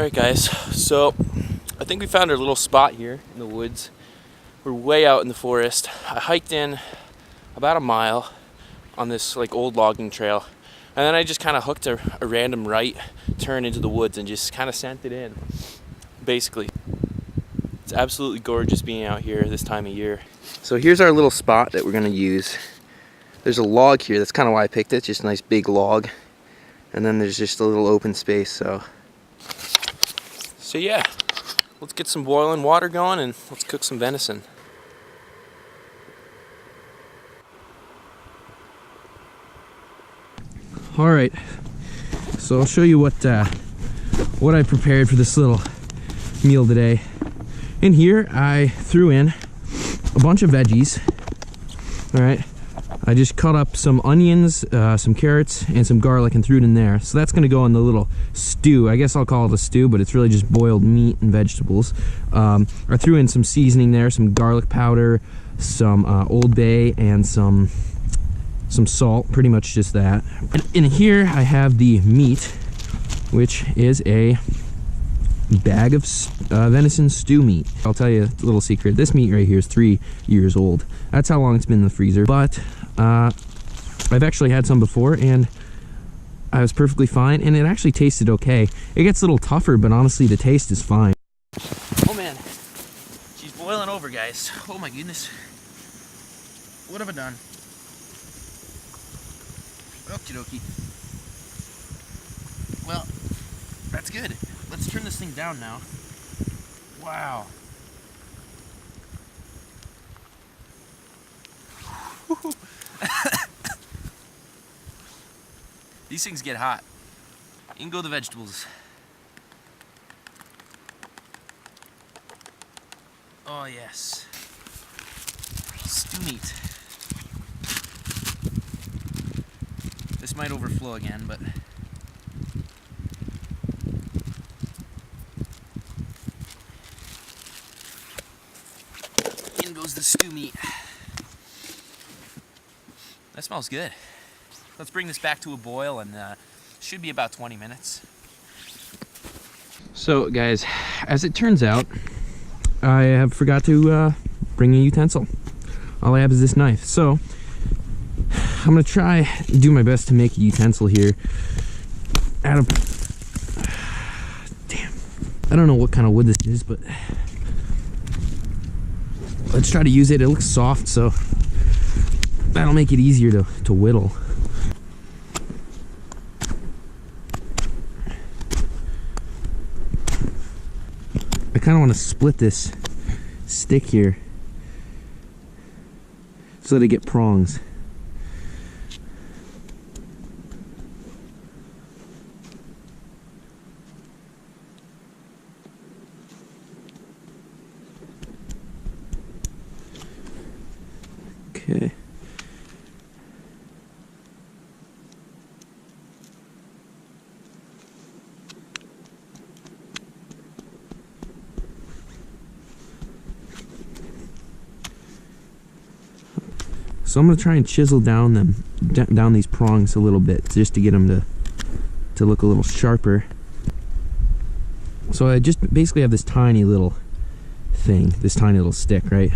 Alright guys, so I think we found our little spot here in the woods. We're way out in the forest. I hiked in about a mile on this like old logging trail, and then I just kind of hooked a random right turn into the woods and just kind of sent it in. Basically, it's absolutely gorgeous being out here this time of year. So here's our little spot that we're gonna use. There's a log here, that's kind of why I picked it, just a nice big log. And then there's just a little open space, so yeah, let's get some boiling water going and let's cook some venison. All right, so I'll show you what I prepared for this little meal today. In here, I threw in a bunch of veggies. All right, I just cut up some onions, some carrots, and some garlic and threw it in there. So that's gonna go in the little stew. I guess I'll call it a stew, but it's really just boiled meat and vegetables. I threw in some seasoning there, some garlic powder, some Old Bay, and some salt, pretty much just that. And in here I have the meat, which is a bag of venison stew meat. I'll tell you a little secret. This meat right here is 3 years old. That's how long it's been in the freezer. But I've actually had some before and I was perfectly fine, and it actually tasted okay. It gets a little tougher, but honestly the taste is fine. Oh man, she's boiling over, guys. Oh my goodness. What have I done? Okie dokie. Well, that's good. Let's turn this thing down now. Wow. These things get hot. In go the vegetables. Oh yes. Stew meat. This might overflow again, but in goes the stew meat. That smells good. Let's bring this back to a boil, and should be about 20 minutes. So guys, as it turns out, I have forgot to bring a utensil. All I have is this knife. So I'm gonna try do my best to make a utensil here out of, damn, I don't know what kind of wood this is, but let's try to use it. It looks soft, so that'll make it easier to whittle. I kind of want to split this stick here so that I get prongs. Okay. So I'm gonna try and chisel down these prongs a little bit, just to get them to look a little sharper. So I just basically have this tiny little thing, this tiny little stick, right?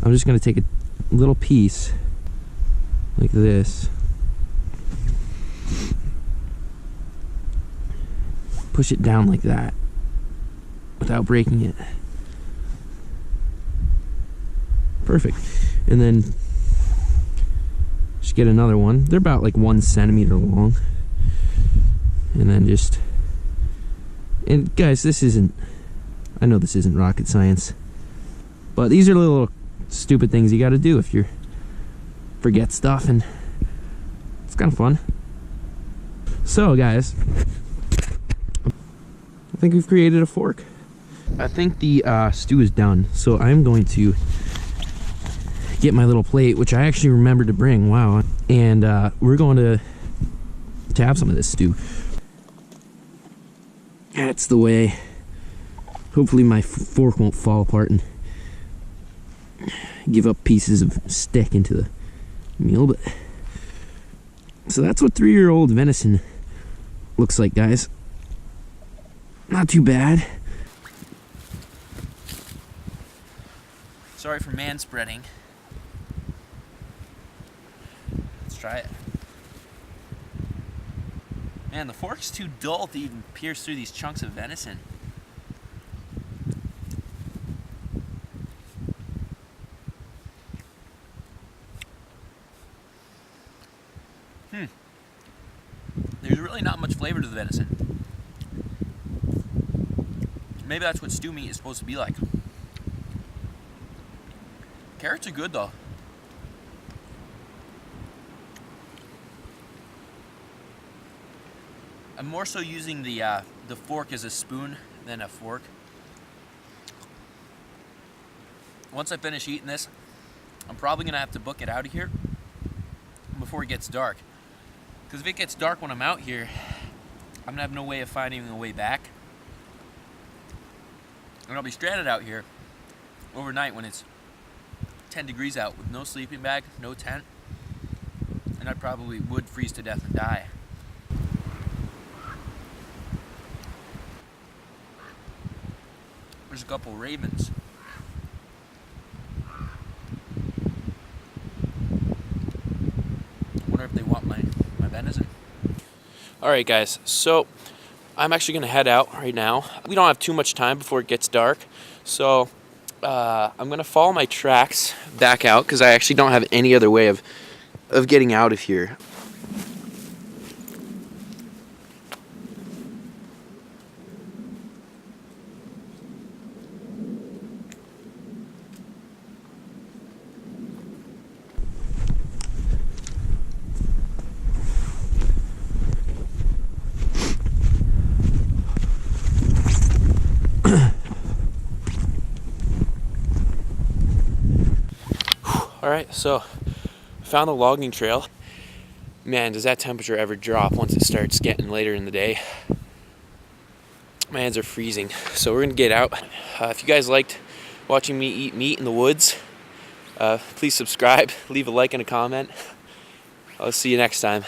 I'm just gonna take a little piece like this, push it down like that without breaking it. Perfect. And then just get another one. They're about like 1 centimeter long. And then just, and guys, this isn't, I know this isn't rocket science, but these are little stupid things you gotta do if you forget stuff, and it's kind of fun. So guys, I think we've created a fork. I think the stew is done, so I'm going to get my little plate, which I actually remembered to bring. Wow. And we're going to have some of this stew. That's the way. Hopefully my fork won't fall apart and give up pieces of stick into the meal. But so that's what 3-year-old venison looks like, guys. Not too bad. Sorry for man-spreading. Let's try it. Man, the fork's too dull to even pierce through these chunks of venison. There's really not much flavor to the venison. Maybe that's what stew meat is supposed to be like. Carrots are good though. I'm more so using the fork as a spoon than a fork. Once I finish eating this, I'm probably gonna have to book it out of here before it gets dark. Because if it gets dark when I'm out here, I'm gonna have no way of finding a way back. And I'll be stranded out here overnight when it's 10 degrees out with no sleeping bag, no tent, and I probably would freeze to death and die. There's a couple ravens. I wonder if they want my venison. Alright guys, so I'm actually going to head out right now. We don't have too much time before it gets dark, so I'm going to follow my tracks back out because I actually don't have any other way of getting out of here. Alright, so I found the logging trail. Man, does that temperature ever drop once it starts getting later in the day. My hands are freezing, so we're gonna get out. If you guys liked watching me eat meat in the woods, please subscribe, leave a like and a comment. I'll see you next time.